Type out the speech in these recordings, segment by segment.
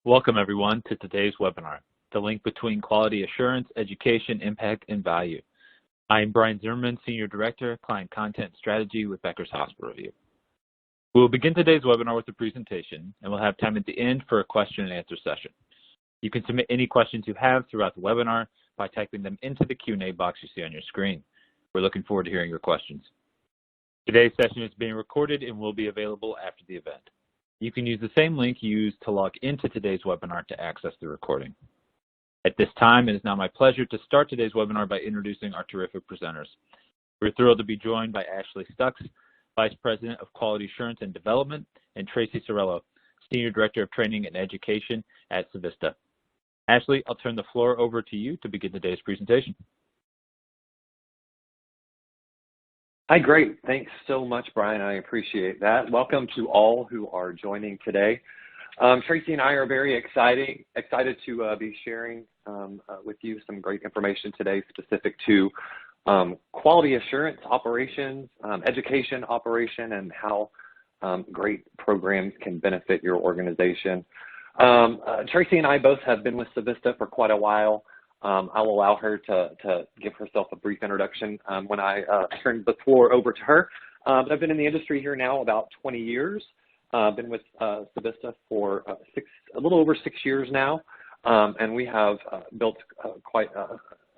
Welcome everyone to today's webinar, The Link Between Quality Assurance, Education, Impact, and Value. I am Brian Zimmerman, Senior Director, Client Content Strategy with Becker's Hospital Review. We will begin today's webinar with a presentation, and we'll have time at the end for a question and answer session. You can submit any questions you have throughout the webinar by typing them into the Q&A box you see on your screen. We're looking forward to hearing your questions. Today's session is being recorded and will be available after the event. You can use the same link you used to log into today's webinar to access the recording. At this time, it is now my pleasure to start today's webinar by introducing our terrific presenters. We're thrilled to be joined by Ashley Stucks, Vice President of Quality Assurance and Development, and Tracy Sorello, Senior Director of Training and Education at Civista. Ashley, I'll turn the floor over to you to begin today's presentation. Hi, great. Thanks so much, Brian. I appreciate that. Welcome to all who are joining today. Tracy and I are very excited to be sharing with you some great information today specific to quality assurance operations, education operation, and how great programs can benefit your organization. Tracy and I both have been with Civista for quite a while. I'll allow her to give herself a brief introduction when I turn the floor over to her. But I've been in the industry here now about 20 years. I've been with Civista for a little over 6 years now, and we have built quite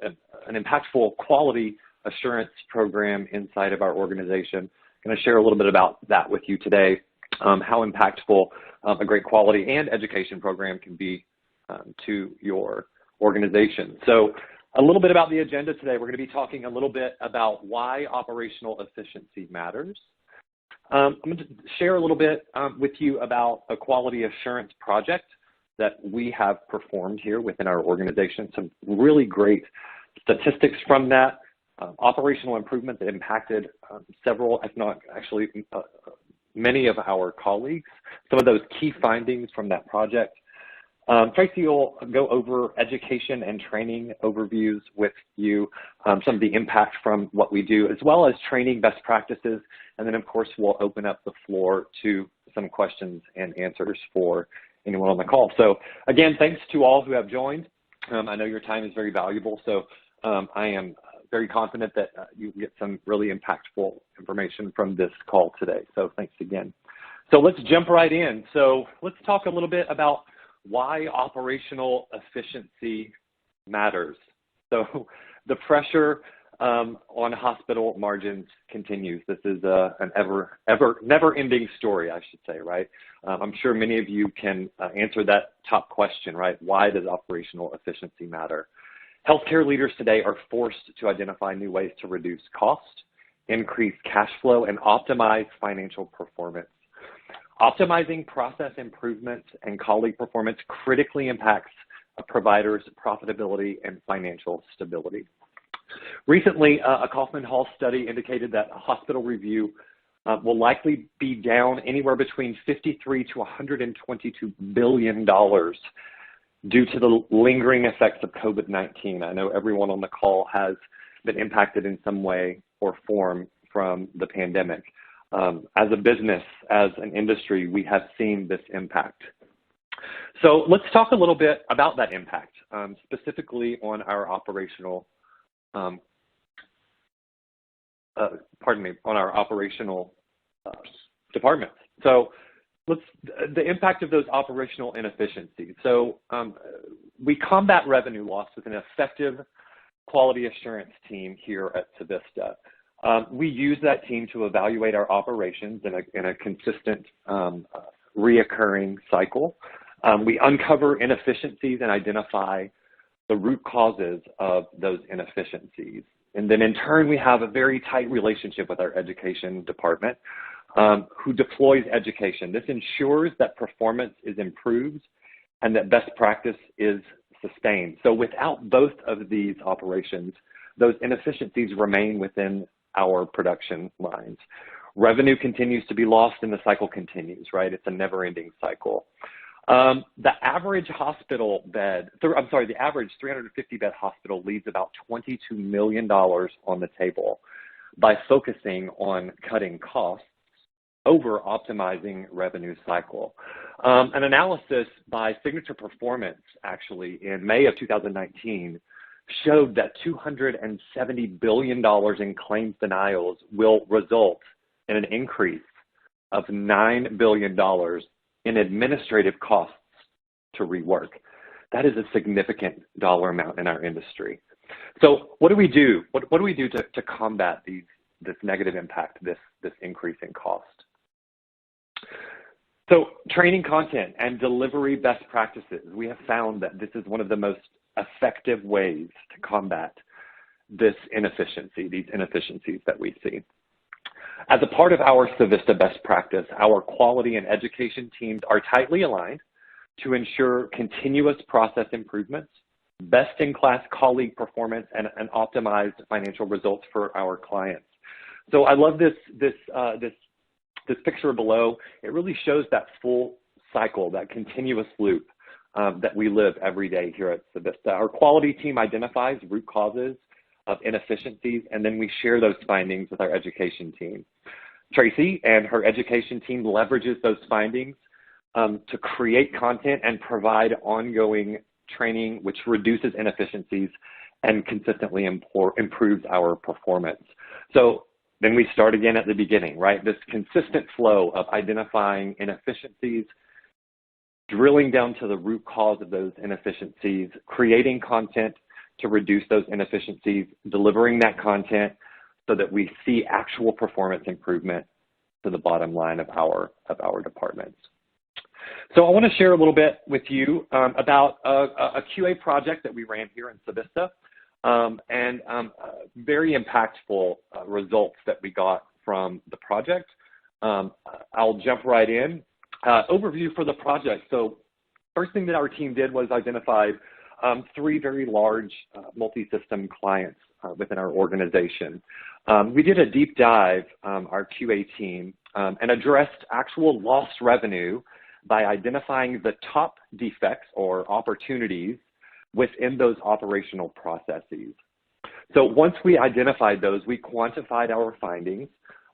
an impactful quality assurance program inside of our organization. I'm going to share a little bit about that with you today, how impactful a great quality and education program can be to your organization. So a little bit about the agenda today. We're going to be talking a little bit about why operational efficiency matters. I'm going to share a little bit with you about a quality assurance project that we have performed here within our organization. Some really great statistics from that, operational improvement that impacted several, if not actually many of our colleagues. Some of those key findings from that project. Tracy will go over education and training overviews with you, some of the impact from what we do, as well as training best practices. And then, of course, we'll open up the floor to some questions and answers for anyone on the call. So, again, thanks to all who have joined. I know your time is very valuable, so I am very confident that you get some really impactful information from this call today. So thanks again. So let's jump right in. So let's talk a little bit about why operational efficiency matters. So the pressure on hospital margins continues. This is an never-ending story, I should say, right? I'm sure many of you can answer that top question, right? Why does operational efficiency matter? Healthcare leaders today are forced to identify new ways to reduce cost, increase cash flow, and optimize financial performance. Optimizing process improvements and colleague performance critically impacts a provider's profitability and financial stability. Recently, a Kaufman Hall study indicated that a hospital review will likely be down anywhere between $53 to $122 billion due to the lingering effects of COVID-19. I know everyone on the call has been impacted in some way or form from the pandemic. As a business, as an industry, we have seen this impact. So let's talk a little bit about that impact, specifically on our operational, departments. So the impact of those operational inefficiencies. So we combat revenue loss with an effective quality assurance team here at Civista. We use that team to evaluate our operations in a consistent, reoccurring cycle. We uncover inefficiencies and identify the root causes of those inefficiencies. And then in turn, we have a very tight relationship with our education department who deploys education. This ensures that performance is improved and that best practice is sustained. So without both of these operations, those inefficiencies remain within our production lines. Revenue continues to be lost and the cycle continues, right? It's a never-ending cycle. The average hospital bed, the average 350-bed hospital leaves about $22 million on the table by focusing on cutting costs over optimizing revenue cycle. An analysis by Signature Performance, actually, in May of 2019, showed that $270 billion in claims denials will result in an increase of $9 billion in administrative costs to rework. That is a significant dollar amount in our industry. So what do we do? What do we do to combat this negative impact, this increase in cost? So training content and delivery best practices, we have found that this is one of the most effective ways to combat these inefficiencies that we see. As a part of our Civista best practice, our quality and education teams are tightly aligned to ensure continuous process improvements, best-in-class colleague performance, and optimized financial results for our clients. So I love this picture below. It really shows that full cycle, that continuous loop that we live every day here at Civista. Our quality team identifies root causes of inefficiencies, and then we share those findings with our education team. Tracy and her education team leverages those findings to create content and provide ongoing training, which reduces inefficiencies and consistently improves our performance. So then we start again at the beginning, right? This consistent flow of identifying inefficiencies, drilling down to the root cause of those inefficiencies, creating content to reduce those inefficiencies, delivering that content so that we see actual performance improvement to the bottom line of our departments. So I want to share a little bit with you about a QA project that we ran here in Civista and very impactful results that we got from the project. I'll jump right in. Overview for the project. So first thing that our team did was identify 3 very large multi-system clients within our organization. We did a deep dive, our QA team, and addressed actual lost revenue by identifying the top defects or opportunities within those operational processes. So once we identified those, we quantified our findings,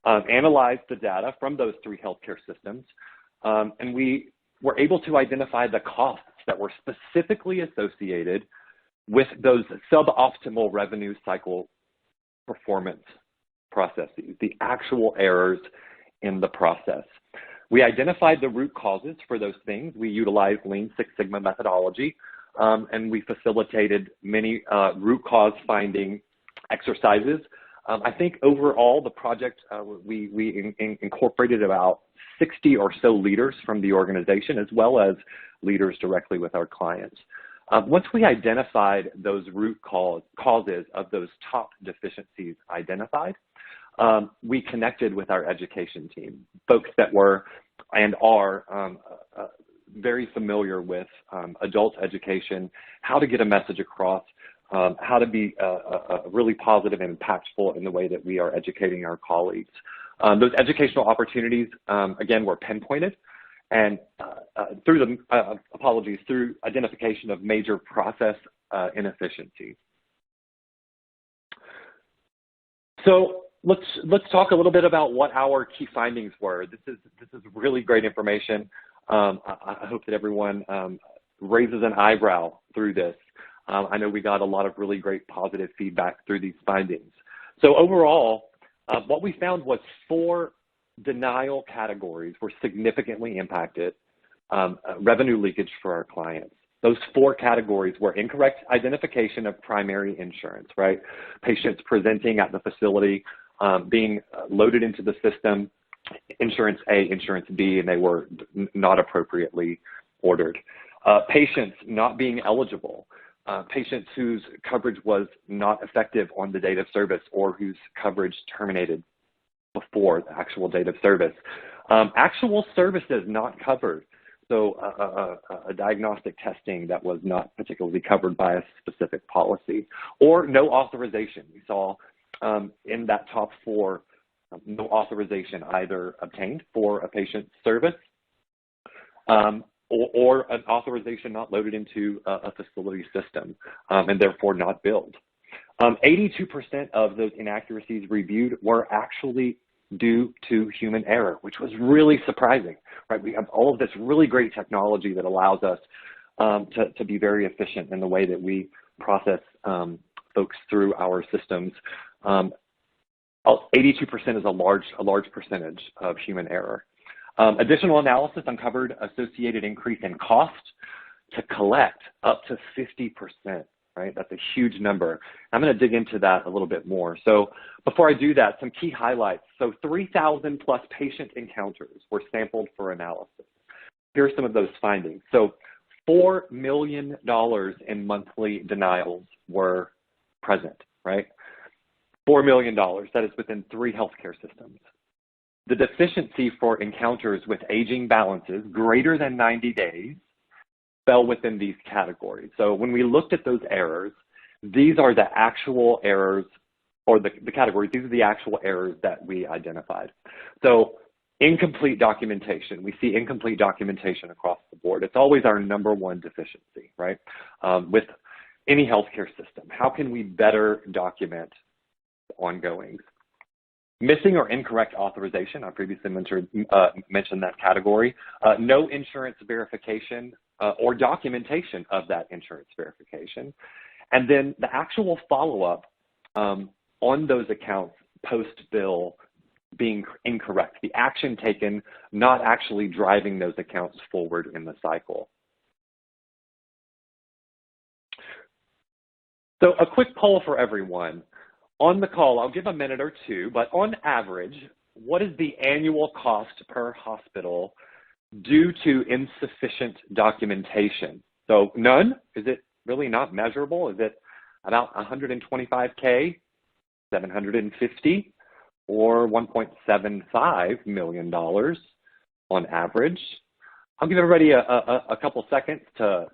analyzed the data from those 3 healthcare systems, and we were able to identify the costs that were specifically associated with those suboptimal revenue cycle performance processes, the actual errors in the process. We identified the root causes for those things. We utilized Lean Six Sigma methodology, and we facilitated many root cause finding exercises. I think overall the project, we incorporated about 60 or so leaders from the organization, as well as leaders directly with our clients. Once we identified those root causes of those top deficiencies identified, we connected with our education team, folks that were and are very familiar with adult education, how to get a message across, how to be really positive and impactful in the way that we are educating our colleagues. Those educational opportunities, again, were pinpointed, and through identification of major process inefficiencies. So let's talk a little bit about what our key findings were. This is really great information. I hope that everyone raises an eyebrow through this. I know we got a lot of really great positive feedback through these findings. So overall, what we found was 4 denial categories were significantly impacted revenue leakage for our clients. Those 4 categories were incorrect identification of primary insurance, right? Patients presenting at the facility, being loaded into the system, insurance A, insurance B, and they were not appropriately ordered. Patients not being eligible. Patients whose coverage was not effective on the date of service or whose coverage terminated before the actual date of service. Actual services not covered. So a diagnostic testing that was not particularly covered by a specific policy, or no authorization. We saw in that top 4, no authorization either obtained for a patient's service or an authorization not loaded into a facility system and therefore not billed. 82% of those inaccuracies reviewed were actually due to human error, which was really surprising, right? We have all of this really great technology that allows us to be very efficient in the way that we process folks through our systems. 82% is a large percentage of human error. Additional analysis uncovered associated increase in cost to collect up to 50%, right? That's a huge number. I'm going to dig into that a little bit more. So before I do that, some key highlights. So 3,000 plus patient encounters were sampled for analysis. Here are some of those findings. So $4 million in monthly denials were present, right? $4 million, that is within 3 healthcare systems. The deficiency for encounters with aging balances greater than 90 days fell within these categories. So when we looked at those errors, these are the actual errors, or the categories, these are the actual errors that we identified. So incomplete documentation, we see incomplete documentation across the board. It's always our #1 deficiency, right? With any healthcare system, how can we better document ongoings? Missing or incorrect authorization, I previously mentioned that category. No insurance verification or documentation of that insurance verification. And then the actual follow-up on those accounts post-bill being incorrect, the action taken not actually driving those accounts forward in the cycle. So a quick poll for everyone. On the call, I'll give a minute or two, but on average, what is the annual cost per hospital due to insufficient documentation? So none? Is it really not measurable? Is it about $125K, $750, or $1.75 million on average? I'll give everybody a couple seconds to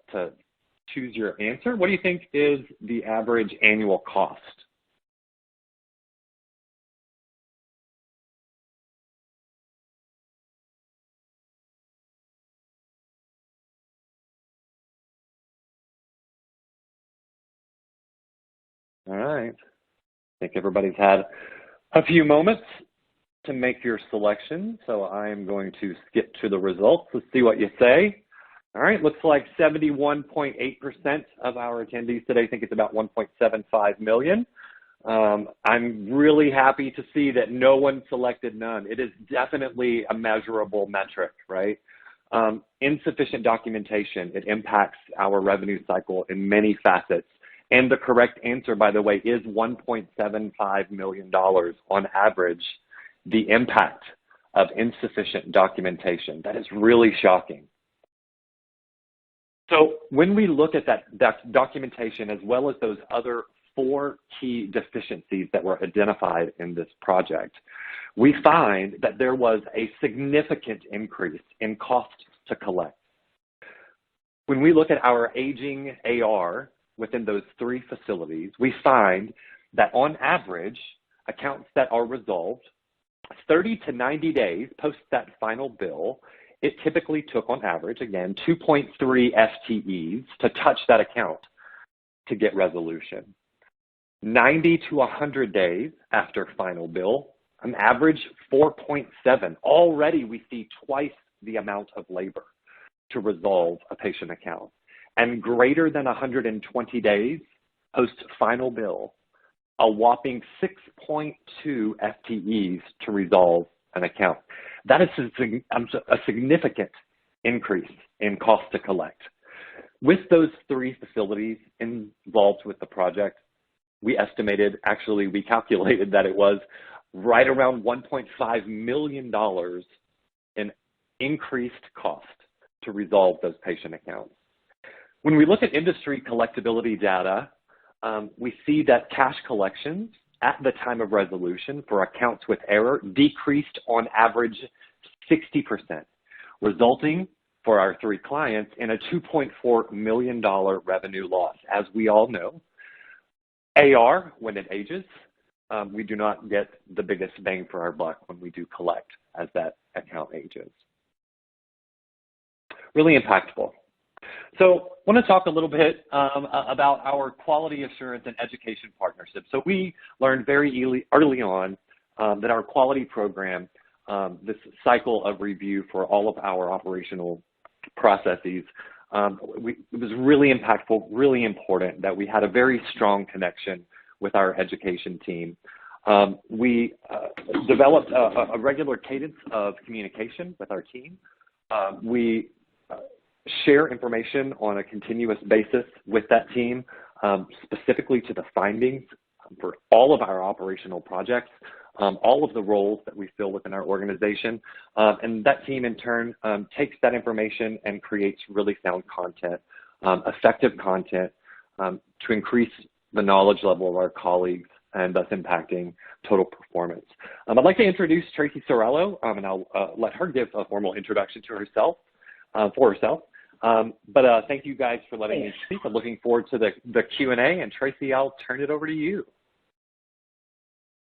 choose your answer. What do you think is the average annual cost? All right. I think everybody's had a few moments to make your selection, so I'm going to skip to the results. Let's see what you say. All right, looks like 71.8% of our attendees today think it's about $1.75 million. I'm really happy to see that no one selected none. It is definitely a measurable metric, right? Insufficient documentation, it impacts our revenue cycle in many facets. And the correct answer, by the way, is $1.75 million on average, the impact of insufficient documentation. That is really shocking. So when we look at that documentation, as well as those other 4 key deficiencies that were identified in this project, we find that there was a significant increase in cost to collect. When we look at our aging AR within those 3 facilities, we find that on average, accounts that are resolved 30 to 90 days post that final bill, it typically took on average, again, 2.3 FTEs to touch that account to get resolution. 90 to 100 days after final bill, an average 4.7. Already we see twice the amount of labor to resolve a patient account. And greater than 120 days post final bill, a whopping 6.2 FTEs to resolve an account. That is a significant increase in cost to collect. With those 3 facilities involved with the project, we calculated that it was right around $1.5 million in increased cost to resolve those patient accounts. When we look at industry collectability data, we see that cash collections at the time of resolution for accounts with error decreased on average 60%, resulting for our 3 clients in a $2.4 million revenue loss. As we all know, AR, when it ages, we do not get the biggest bang for our buck when we do collect as that account ages. Really impactful. So I want to talk a little bit about our quality assurance and education partnership. So we learned very early on that our quality program, this cycle of review for all of our operational processes, it was really impactful, really important that we had a very strong connection with our education team. We developed a regular cadence of communication with our team. We share information on a continuous basis with that team, specifically to the findings for all of our operational projects, all of the roles that we fill within our organization. And that team, in turn, takes that information and creates really sound content, effective content, to increase the knowledge level of our colleagues and thus impacting total performance. I'd like to introduce Tracy Sorello, and I'll let her give a formal introduction to herself, But thank you guys for letting me speak. I'm looking forward to the Q&A, and Tracy, I'll turn it over to you.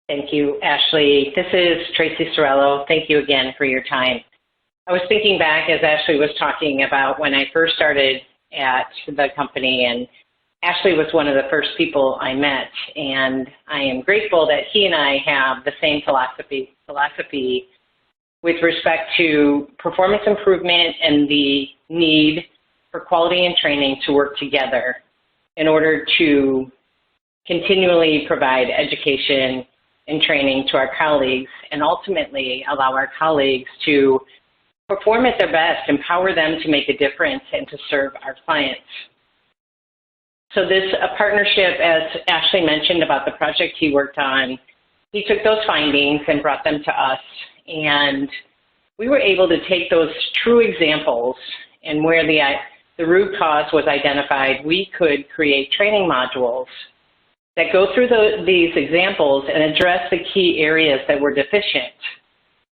Thank you, Ashley. This is Tracy Sorello. Thank you again for your time. I was thinking back as Ashley was talking about when I first started at the company, and Ashley was one of the first people I met, and I am grateful that he and I have the same philosophy with respect to performance improvement and the need for quality and training to work together in order to continually provide education and training to our colleagues and ultimately allow our colleagues to perform at their best, empower them to make a difference and to serve our clients. So this partnership, as Ashley mentioned about the project he worked on, he took those findings and brought them to us, and we were able to take those true examples and where the root cause was identified, we could create training modules that go through these examples and address the key areas that were deficient.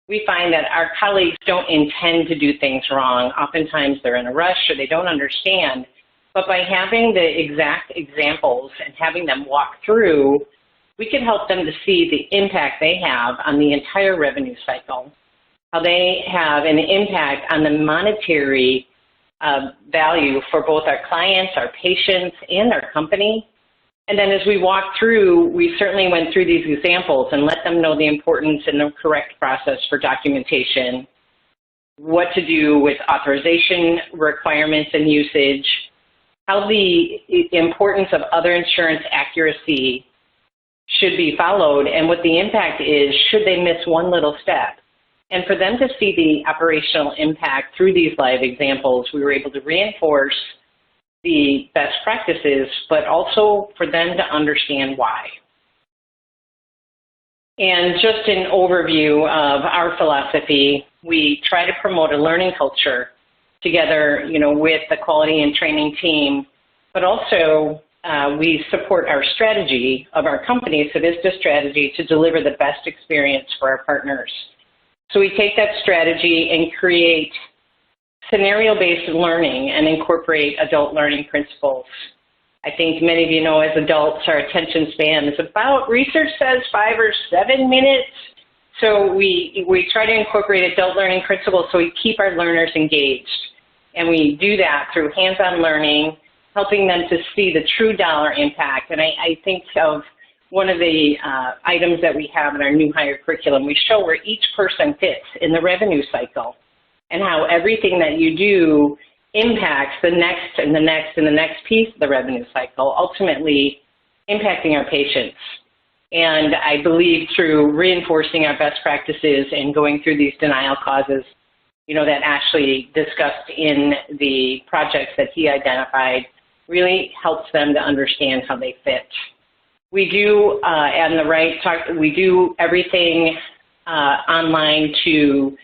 We find that our colleagues don't intend to do things wrong. Oftentimes they're in a rush or they don't understand. But by having the exact examples and having them walk through, we can help them to see the impact they have on the entire revenue cycle, how they have an impact on the monetary value for both our clients, our patients, and our company. And then as we walk through, we certainly went through these examples and let them know the importance and the correct process for documentation, what to do with authorization requirements and usage, how the importance of other insurance accuracy should be followed, and what the impact is should they miss one little step. And for them to see the operational impact through these live examples, we were able to reinforce the best practices, but also for them to understand why. And just an overview of our philosophy, we try to promote a learning culture together, with the quality and training team, but also we support our strategy of our company, so this is the strategy to deliver the best experience for our partners. So we take that strategy and create scenario-based learning and incorporate adult learning principles. I think many of you know as adults, our attention span is about, research says, 5 or 7 minutes. So we try to incorporate adult learning principles so we keep our learners engaged. And we do that through hands-on learning, helping them to see the true dollar impact. And I think of one of the items that we have in our new hire curriculum, we show where each person fits in the revenue cycle and how everything that you do impacts the next and the next and the next piece of the revenue cycle, ultimately impacting our patients. And I believe through reinforcing our best practices and going through these denial causes, that Ashley discussed in the projects that he identified, really helps them to understand how they fit. We do, we do everything online to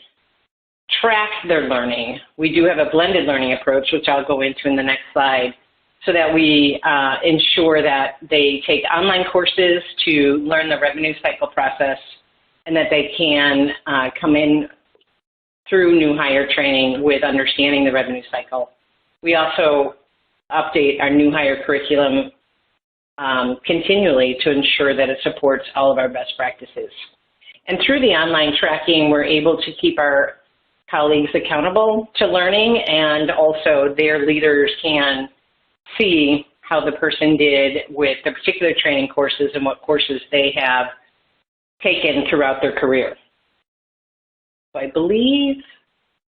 track their learning. We do have a blended learning approach, which I'll go into in the next slide, so that we ensure that they take online courses to learn the revenue cycle process and that they can come in through new hire training with understanding the revenue cycle. We also update our new hire curriculum continually to ensure that it supports all of our best practices. And through the online tracking, we're able to keep our colleagues accountable to learning, and also their leaders can see how the person did with the particular training courses and what courses they have taken throughout their career. So I believe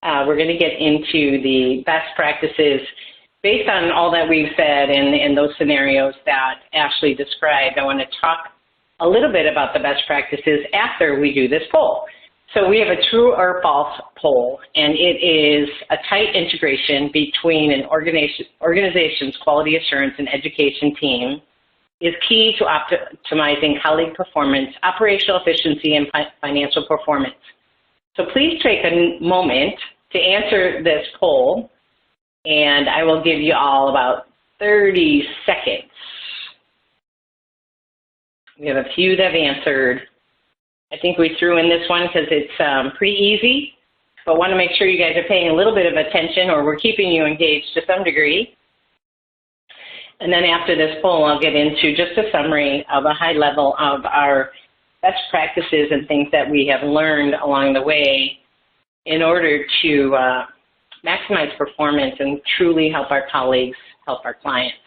we're going to get into the best practices based on all that we've said and those scenarios that Ashley described. I want to talk a little bit about the best practices after we do this poll. So we have a true or false poll, and it is a tight integration between an organization's quality assurance and education team is key to optimizing colleague performance, operational efficiency, and financial performance. So please take a moment to answer this poll, and I will give you all about 30 seconds. We have a few that have answered. I think we threw in this one because it's pretty easy, but want to make sure you guys are paying a little bit of attention or we're keeping you engaged to some degree. And then after this poll, I'll get into just a summary of a high level of our best practices and things that we have learned along the way in order to maximize performance and truly help our colleagues, help our clients.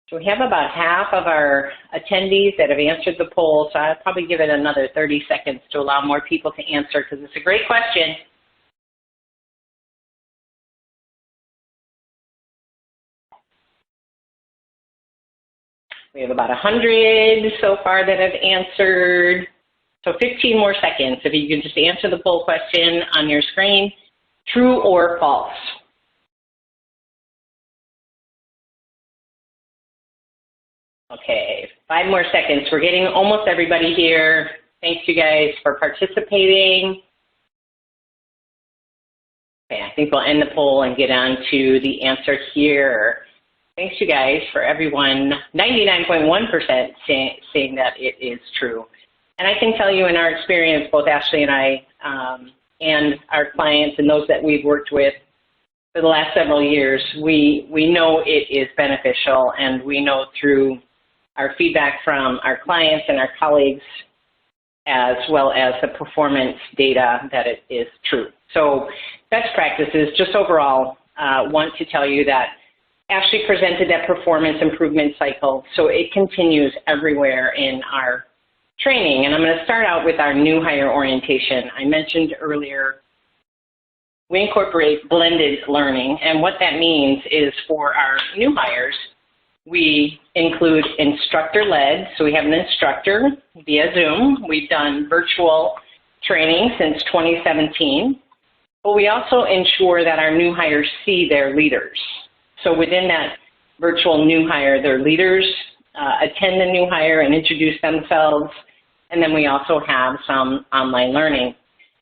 So we have about half of our attendees that have answered the poll, so I'll probably give it another 30 seconds to allow more people to answer because it's a great question. We have about 100 so far that have answered. So 15 more seconds if you can just answer the poll question on your screen, true or false. Okay, 5 more seconds. We're getting almost everybody here. Thanks you guys for participating. Okay, I think we'll end the poll and get on to the answer here. Thanks you guys for everyone, 99.1% saying that it is true. And I can tell you in our experience, both Ashley and I and our clients and those that we've worked with for the last several years, we know it is beneficial, and we know through our feedback from our clients and our colleagues as well as the performance data that it is true. So best practices, just overall, want to tell you that Ashley presented that performance improvement cycle, so it continues everywhere in our training. And I'm going to start out with our new hire orientation. I mentioned earlier we incorporate blended learning, and what that means is for our new hires, we include instructor-led, so we have an instructor via Zoom. We've done virtual training since 2017, but we also ensure that our new hires see their leaders. So within that virtual new hire, their leaders attend the new hire and introduce themselves, and then we also have some online learning.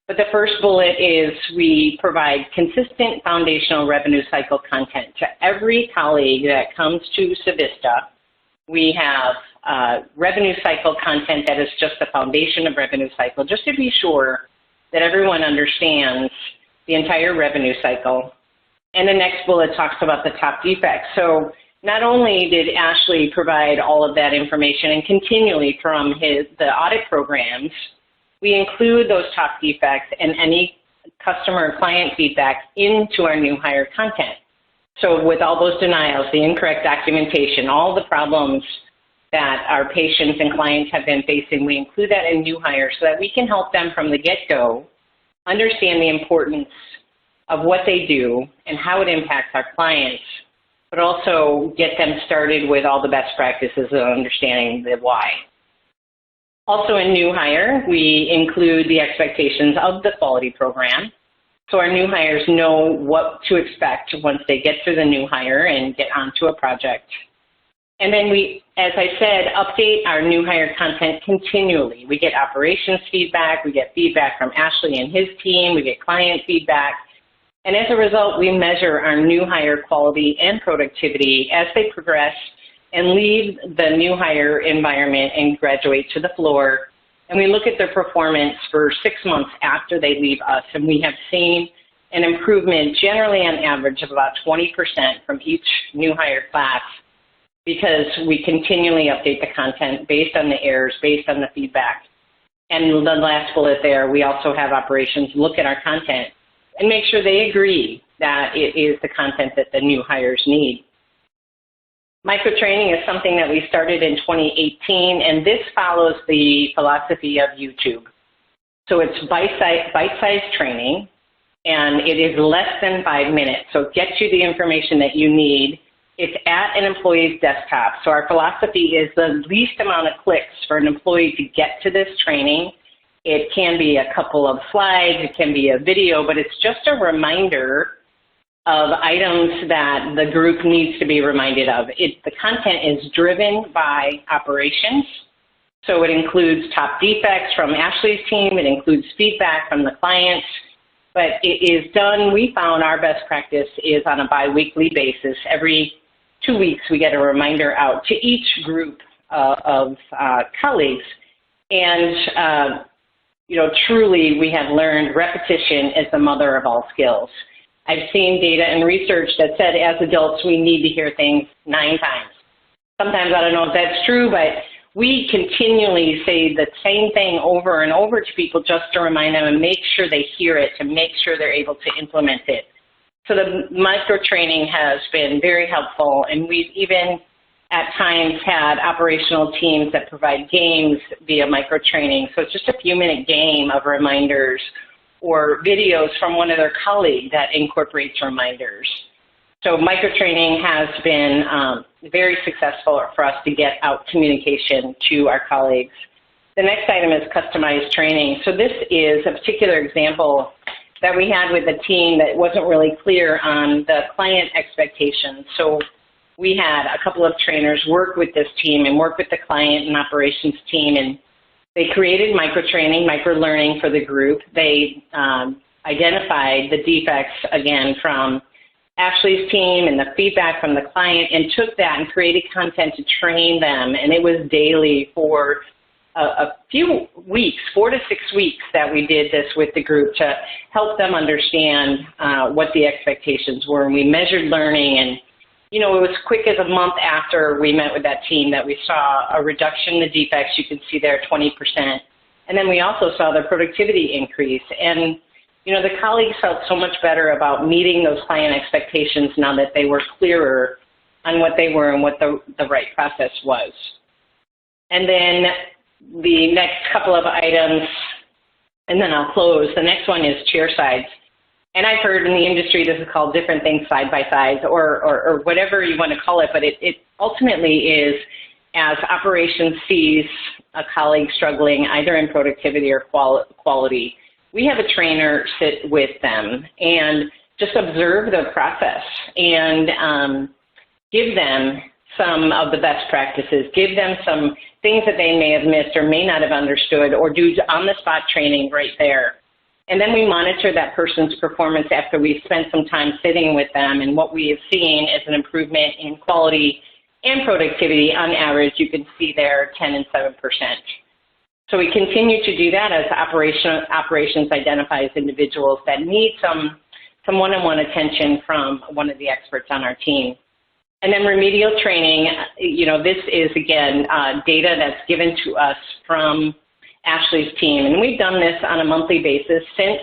But the first bullet is we provide consistent foundational revenue cycle content to every colleague that comes to Civista. We have revenue cycle content that is just the foundation of revenue cycle, just to be sure that everyone understands the entire revenue cycle. And the next bullet talks about the top defects. So not only did Ashley provide all of that information and continually from the audit programs, we include those top defects and any customer or client feedback into our new hire content. So with all those denials, the incorrect documentation, all the problems that our patients and clients have been facing, we include that in new hire so that we can help them from the get-go understand the importance of what they do and how it impacts our clients, but also get them started with all the best practices of understanding the why. Also in new hire, we include the expectations of the quality program. So our new hires know what to expect once they get through the new hire and get onto a project. And then we, as I said, update our new hire content continually. We get operations feedback, we get feedback from Ashley and his team, we get client feedback. And as a result, we measure our new hire quality and productivity as they progress and leave the new hire environment and graduate to the floor. And we look at their performance for 6 months after they leave us, and we have seen an improvement generally on average of about 20% from each new hire class because we continually update the content based on the errors, based on the feedback. And the last bullet there, we also have operations look at our content and make sure they agree that it is the content that the new hires need. Micro-training is something that we started in 2018, and this follows the philosophy of YouTube. So it's bite-sized training, and it is less than 5 minutes. So it gets you the information that you need. It's at an employee's desktop. So our philosophy is the least amount of clicks for an employee to get to this training. It can be a couple of slides, it can be a video, but it's just a reminder of items that the group needs to be reminded of. The content is driven by operations. So it includes top defects from Ashley's team, it includes feedback from the clients, but it is done, we found our best practice is on a bi-weekly basis. Every 2 weeks we get a reminder out to each group of colleagues. And truly we have learned repetition is the mother of all skills. I've seen data and research that said as adults we need to hear things 9 times. Sometimes I don't know if that's true, but we continually say the same thing over and over to people just to remind them and make sure they hear it, to make sure they're able to implement it. So the micro-training has been very helpful, and we've even at times had operational teams that provide games via micro-training. So it's just a few-minute game of reminders or videos from one of their colleagues that incorporates reminders. So micro-training has been very successful for us to get out communication to our colleagues. The next item is customized training. So this is a particular example that we had with a team that wasn't really clear on the client expectations. So we had a couple of trainers work with this team and work with the client and operations team, and they created micro-training, micro-learning for the group. They identified the defects, again, from Ashley's team and the feedback from the client, and took that and created content to train them. And it was daily for a few weeks, 4 to 6 weeks, that we did this with the group to help them understand what the expectations were. And we measured learning, and it was quick as a month after we met with that team that we saw a reduction in the defects. You can see there 20%. And then we also saw the productivity increase. And the colleagues felt so much better about meeting those client expectations now that they were clearer on what they were and what the right process was. And then the next couple of items, and then I'll close. The next one is chair sides. And I've heard in the industry this is called different things, side by side, or whatever you want to call it, but it ultimately is as operations sees a colleague struggling either in productivity or quality, we have a trainer sit with them and just observe the process and give them some of the best practices, give them some things that they may have missed or may not have understood, or do on-the-spot training right there. And then we monitor that person's performance after we've spent some time sitting with them, and what we have seen is an improvement in quality and productivity. On average, you can see there 10 and 7%. So we continue to do that as operations identifies individuals that need some one-on-one attention from one of the experts on our team. And then remedial training, this is, again, data that's given to us from Ashley's team. And we've done this on a monthly basis since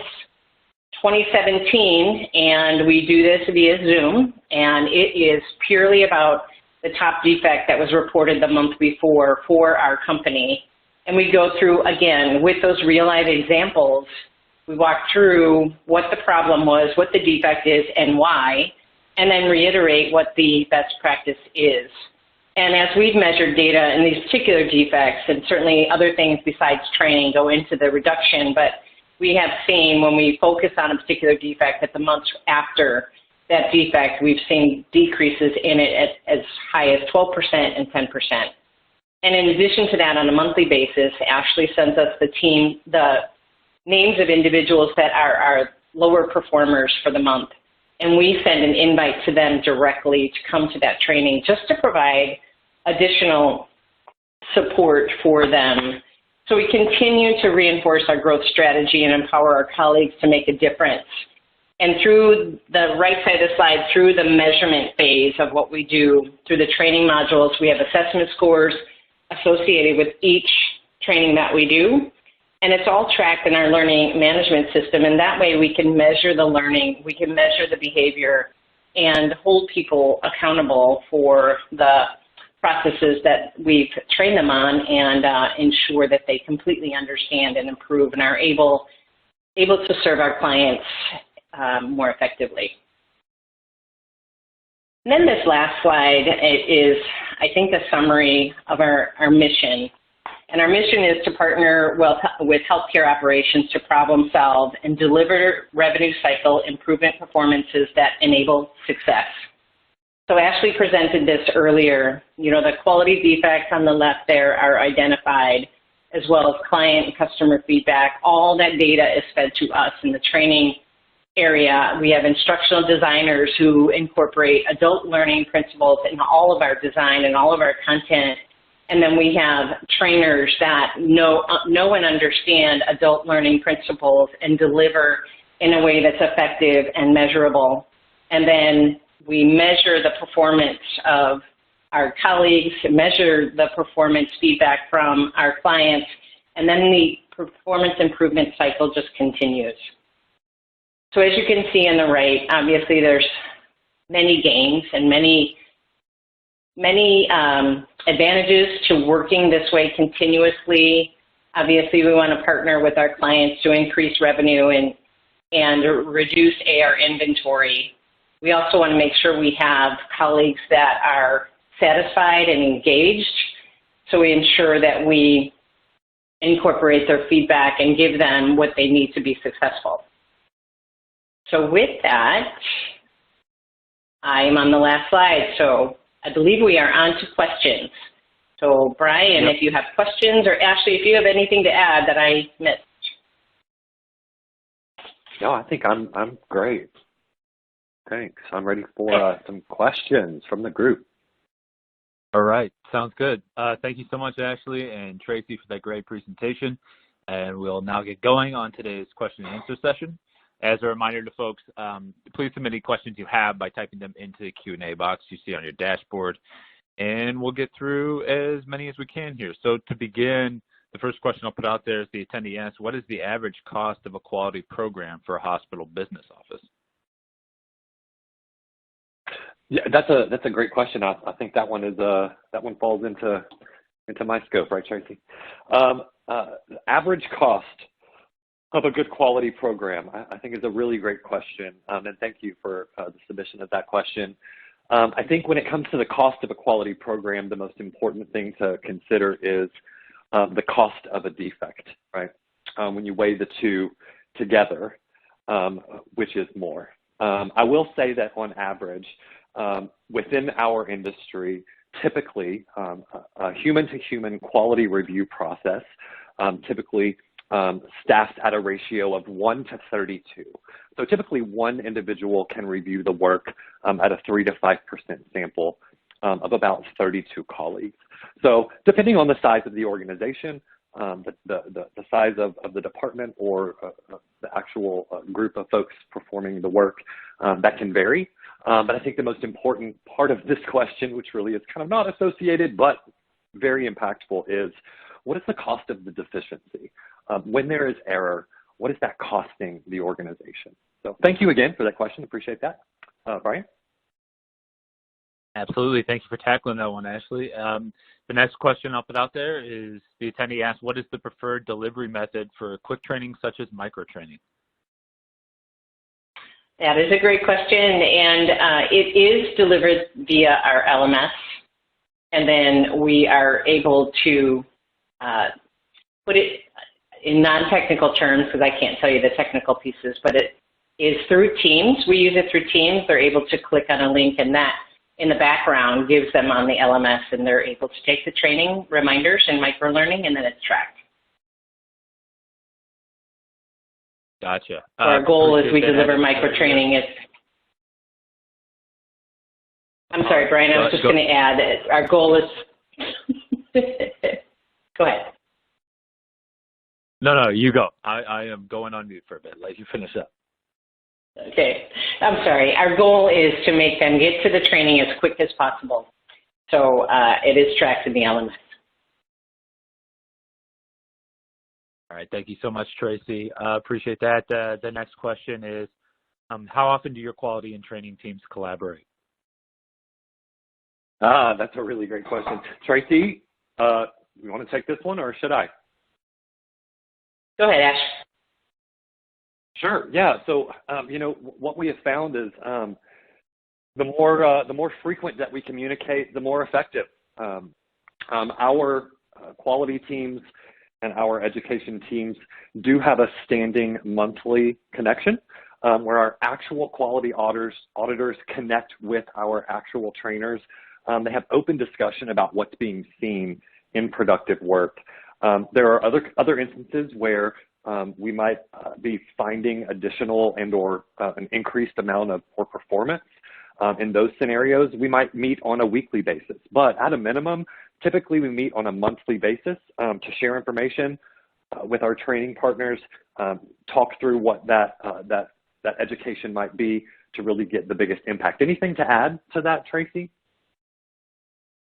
2017, and we do this via Zoom, and it is purely about the top defect that was reported the month before for our company. And we go through, again, with those real-life examples, we walk through what the problem was, what the defect is, and why, and then reiterate what the best practice is. And as we've measured data in these particular defects, and certainly other things besides training go into the reduction, but we have seen when we focus on a particular defect that the months after that defect, we've seen decreases in it at as high as 12% and 10%. And in addition to that, on a monthly basis, Ashley sends us the names of individuals that are lower performers for the month. And we send an invite to them directly to come to that training just to provide additional support for them. So we continue to reinforce our growth strategy and empower our colleagues to make a difference. And through the right side of the slide, through the measurement phase of what we do, through the training modules, we have assessment scores associated with each training that we do. And it's all tracked in our learning management system, and that way we can measure the learning, we can measure the behavior, and hold people accountable for the processes that we've trained them on, and ensure that they completely understand and improve and are able to serve our clients more effectively. And then this last slide is, I think, a summary of our mission. And our mission is to partner with healthcare operations to problem solve and deliver revenue cycle improvement performances that enable success. So Ashley presented this earlier. You know, the quality defects on the left there are identified, as well as client and customer feedback. All that data is fed to us in the training area. We have instructional designers who incorporate adult learning principles in all of our design and all of our content. And then we have trainers that know and understand adult learning principles and deliver in a way that's effective and measurable. And then we measure the performance of our colleagues, measure the performance feedback from our clients, and then the performance improvement cycle just continues. So as you can see on the right, obviously there's many gains and many advantages to working this way continuously. Obviously, we want to partner with our clients to increase revenue and reduce AR inventory. We also want to make sure we have colleagues that are satisfied and engaged, so we ensure that we incorporate their feedback and give them what they need to be successful. So with that, I'm on the last slide, so I believe we are on to questions. So Brian, If you have questions, or Ashley, if you have anything to add that I missed. No, I think I'm great. Thanks. I'm ready for some questions from the group. All right, sounds good. Thank you so much, Ashley and Tracy, for that great presentation. And we'll now get going on today's question and answer session. As a reminder to folks, please submit any questions you have by typing them into the Q&A box you see on your dashboard, and we'll get through as many as we can here. So to begin, the first question I'll put out there is the attendee asks, what is the average cost of a quality program for a hospital business office? Yeah, that's a great question. I think that one falls into my scope, right, Tracy? Average cost of a good quality program, I think, is a really great question, and thank you for the submission of that question. I think when it comes to the cost of a quality program, the most important thing to consider is the cost of a defect, right? When you weigh the two together, which is more. I will say that on average, within our industry, typically a human-to-human quality review process typically staffed at a ratio of 1 to 32. So typically one individual can review the work at a 3 to 5% sample of about 32 colleagues. So depending on the size of the organization, the size of the department or the actual group of folks performing the work, that can vary. But I think the most important part of this question, which really is kind of not associated but very impactful, is what is the cost of the deficiency? When there is error, what is that costing the organization? So thank you again for that question. Appreciate that. Brian? Absolutely. Thank you for tackling that one, Ashley. The next question I'll put out there is the attendee asks, what is the preferred delivery method for quick training such as micro-training? That is a great question, and it is delivered via our LMS, and then we are able to put it in non-technical terms, because I can't tell you the technical pieces, but it is through Teams. We use it through Teams. They're able to click on a link, and that in the background gives them on the LMS, and they're able to take the training reminders and micro-learning, and then it's tracked. Gotcha. Our goal is we deliver micro-training. I'm sorry, Brian, I was just going to add, our goal is, go ahead. No, you go. I am going on mute for a bit. Let you finish up. Okay. I'm sorry. Our goal is to make them get to the training as quick as possible. So it is tracked in the LMS. All right. Thank you so much, Tracy. Appreciate that. The next question is, How often do your quality and training teams collaborate? That's a really great question. Tracy, you want to take this one or should I? Go ahead, Ash. Sure. Yeah. So, what we have found is the more frequent that we communicate, the more effective. Our quality teams and our education teams do have a standing monthly connection where our actual quality auditors connect with our actual trainers. They have open discussion about what's being seen in productive work. There are other instances where we might be finding additional and/or an increased amount of poor performance. In those scenarios, we might meet on a weekly basis, but at a minimum, typically we meet on a monthly basis to share information with our training partners, talk through what that education might be to really get the biggest impact. Anything to add to that, Tracy?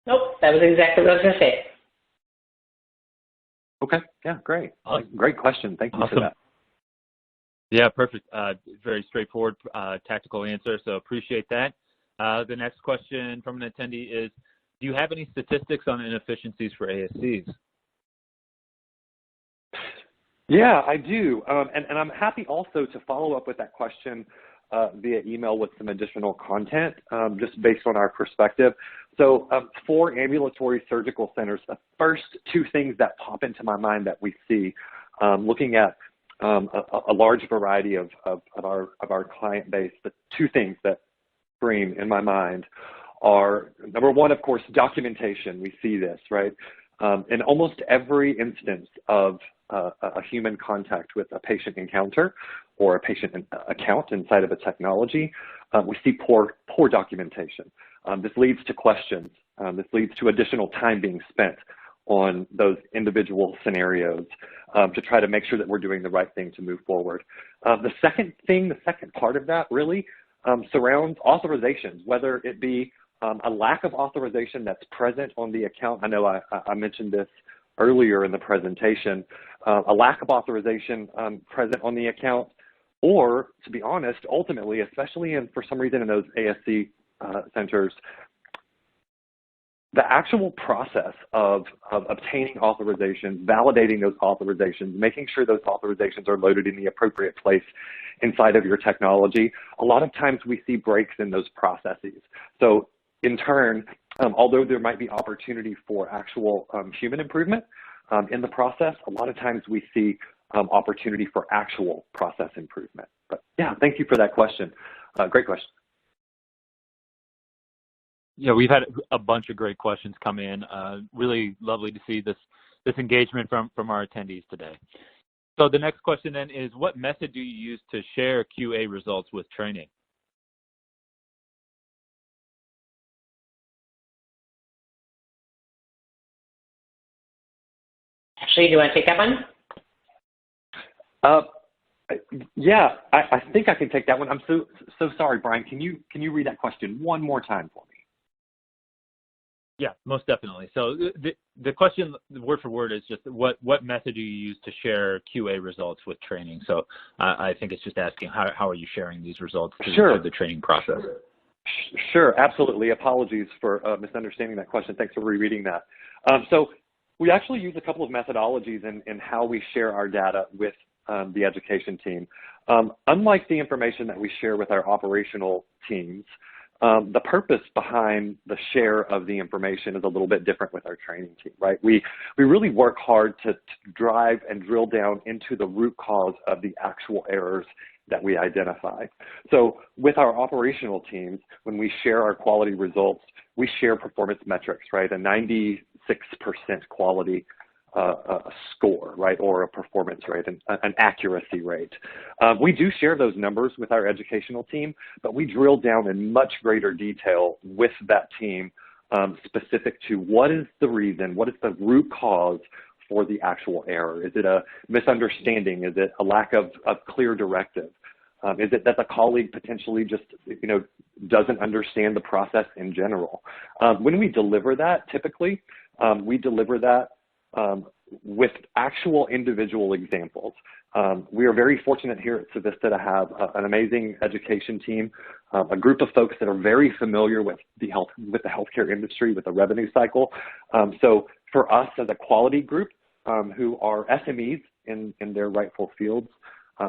Nope, that was exactly what I was going to say. Okay, yeah, great. Awesome. Great question. Thank you for that. Yeah, perfect. Very straightforward, tactical answer, so appreciate that. The next question from an attendee is, do you have any statistics on inefficiencies for ASCs? Yeah, I do. And I'm happy also to follow up with that question via email with some additional content, just based on our perspective. So for ambulatory surgical centers, the first two things that pop into my mind that we see, looking at a large variety of our client base, the two things that scream in my mind are, number one, of course, documentation. We see this, right? In almost every instance of a human contact with a patient encounter or a patient account inside of a technology, we see poor documentation. This leads to questions. This leads to additional time being spent on those individual scenarios to try to make sure that we're doing the right thing to move forward. The second part of that really surrounds authorizations, whether it be a lack of authorization that's present on the account. I know I mentioned this earlier in the presentation, a lack of authorization present on the account, or to be honest, ultimately, especially for some reason in those ASC centers, the actual process of obtaining authorizations, validating those authorizations, making sure those authorizations are loaded in the appropriate place inside of your technology, a lot of times we see breaks in those processes. So in turn, although there might be opportunity for actual human improvement in the process, a lot of times we see opportunity for actual process improvement. But yeah, thank you for that question. Great question. Yeah, we've had a bunch of great questions come in. Really lovely to see this engagement from our attendees today. So the next question then is, what method do you use to share QA results with training? Ashley, do you want to take that one? Yeah, I think I can take that one. I'm so sorry, Brian. Can you read that question one more time for me? Yeah, most definitely. So the question, word for word, is just what method do you use to share QA results with training? So I think it's just asking how are you sharing these results through the training process? Sure, absolutely. Apologies for misunderstanding that question. Thanks for rereading that. So we actually use a couple of methodologies in how we share our data with the education team. Unlike the information that we share with our operational teams, the purpose behind the share of the information is a little bit different with our training team, right? We really work hard to drive and drill down into the root cause of the actual errors that we identify. So with our operational teams, when we share our quality results, we share performance metrics, right? A 96% quality score, right, or a performance rate, an accuracy rate. We do share those numbers with our educational team, but we drill down in much greater detail with that team specific to what is the reason, what is the root cause for the actual error. Is it a misunderstanding? Is it a lack of clear directive? Is it that the colleague potentially just, doesn't understand the process in general? When we deliver that, typically, we deliver that with actual individual examples. We are very fortunate here at Civista to have an amazing education team, a group of folks that are very familiar with the healthcare industry, with the revenue cycle. So for us as a quality group who are SMEs in their rightful fields,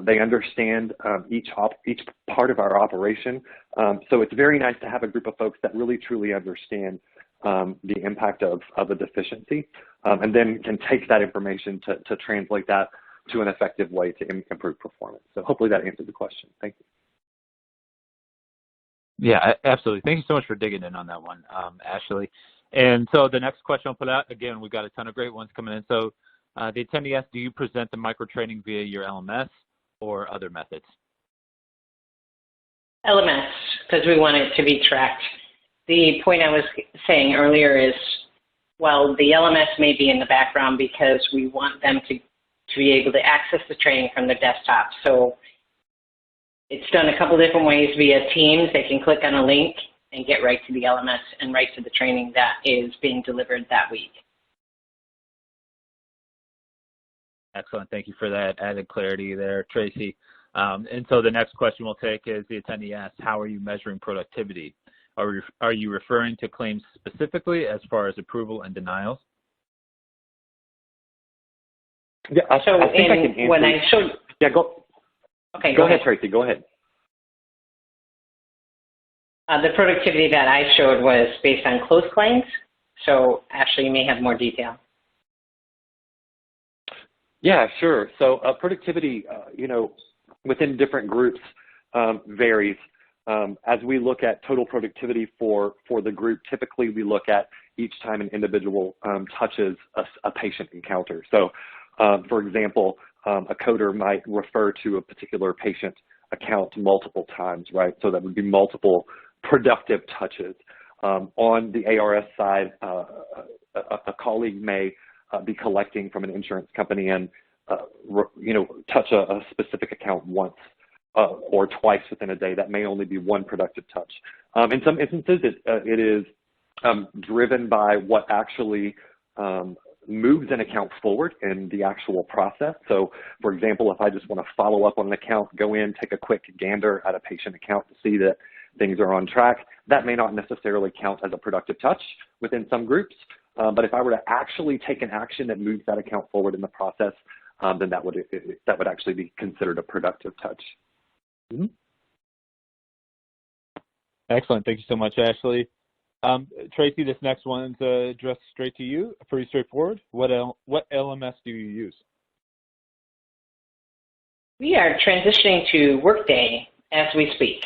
they understand each part of our operation. So it's very nice to have a group of folks that really truly understand the impact of a deficiency, and then can take that information to translate that to an effective way to improve performance. So hopefully that answered the question. Thank you. Yeah, absolutely. Thank you so much for digging in on that one, Ashley. And so the next question I'll put out, again, we've got a ton of great ones coming in. So the attendee asked, do you present the micro-training via your LMS or other methods? LMS, because we want it to be tracked. The point I was saying earlier is, well, the LMS may be in the background because we want them to be able to access the training from their desktop. So it's done a couple different ways via Teams. They can click on a link and get right to the LMS and right to the training that is being delivered that week. Excellent. Thank you for that added clarity there, Tracy. And so the next question we'll take is the attendee asks, how are you measuring productivity? Are you referring to claims specifically as far as approval and denials? Yeah, I think I can answer. When I showed, yeah, go. Okay, go ahead, Tracy. Go ahead. The productivity that I showed was based on closed claims. So Ashley, you may have more detail. Yeah, sure. So productivity, within different groups varies. As we look at total productivity for the group, typically we look at each time an individual touches a patient encounter. So, for example, a coder might refer to a particular patient account multiple times, right? So that would be multiple productive touches. On the ARS side, a colleague may be collecting from an insurance company and touch a specific account once or twice within a day. That may only be one productive touch. In some instances, it is driven by what actually moves an account forward in the actual process. So, for example, if I just want to follow up on an account, go in, take a quick gander at a patient account to see that things are on track, that may not necessarily count as a productive touch within some groups. But if I were to actually take an action that moves that account forward in the process, then that would actually be considered a productive touch. Mm-hmm. Excellent. Thank you so much, Ashley. Tracy, this next one's addressed straight to you. Pretty straightforward. What LMS do you use? We are transitioning to Workday as we speak.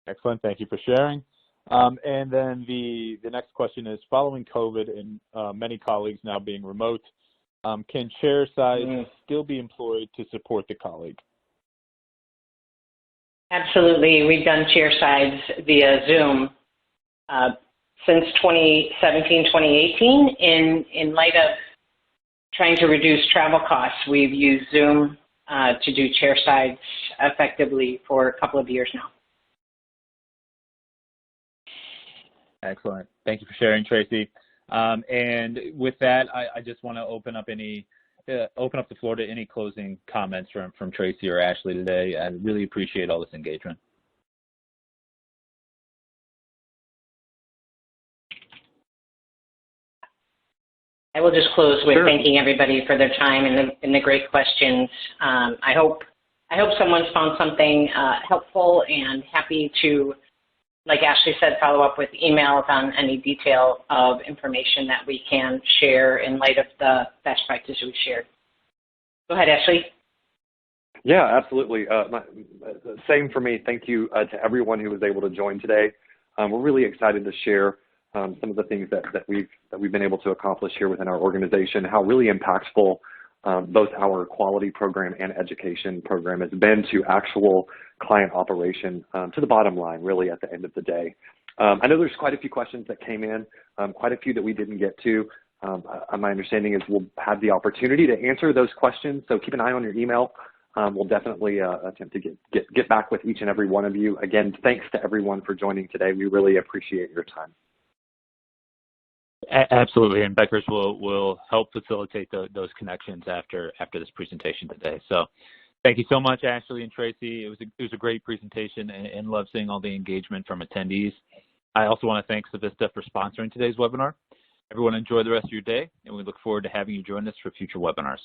Excellent. Thank you for sharing. And then the next question is, following COVID and many colleagues now being remote, can chair sides still be employed to support the colleague? Absolutely. We've done chair sides via Zoom since 2017, 2018. In light of trying to reduce travel costs, we've used Zoom to do chair sides effectively for a couple of years now. Excellent. Thank you for sharing, Tracy. And with that, I just want to open up the floor to any closing comments from Tracy or Ashley today. I really appreciate all this engagement. I will just close with thanking everybody for their time and the great questions. I hope someone's found something helpful, and happy to, like Ashley said, follow up with emails on any detail of information that we can share in light of the best practices we shared. Go ahead, Ashley. Yeah, absolutely. Same for me. Thank you to everyone who was able to join today. We're really excited to share some of the things that we've been able to accomplish here within our organization, how really impactful both our quality program and education program has been to actual client operation, to the bottom line, really, at the end of the day. I know there's quite a few questions that came in, quite a few that we didn't get to. My understanding is we'll have the opportunity to answer those questions, so keep an eye on your email. We'll definitely attempt to get back with each and every one of you. Again, thanks to everyone for joining today. We really appreciate your time. Absolutely, and Beckers will help facilitate those connections after this presentation today. So thank you so much, Ashley and Tracy. It was a great presentation, and love seeing all the engagement from attendees. I also want to thank Civista for sponsoring today's webinar. Everyone enjoy the rest of your day, and we look forward to having you join us for future webinars.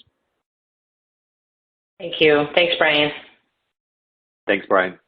Thank you. Thanks, Brian. Thanks, Brian.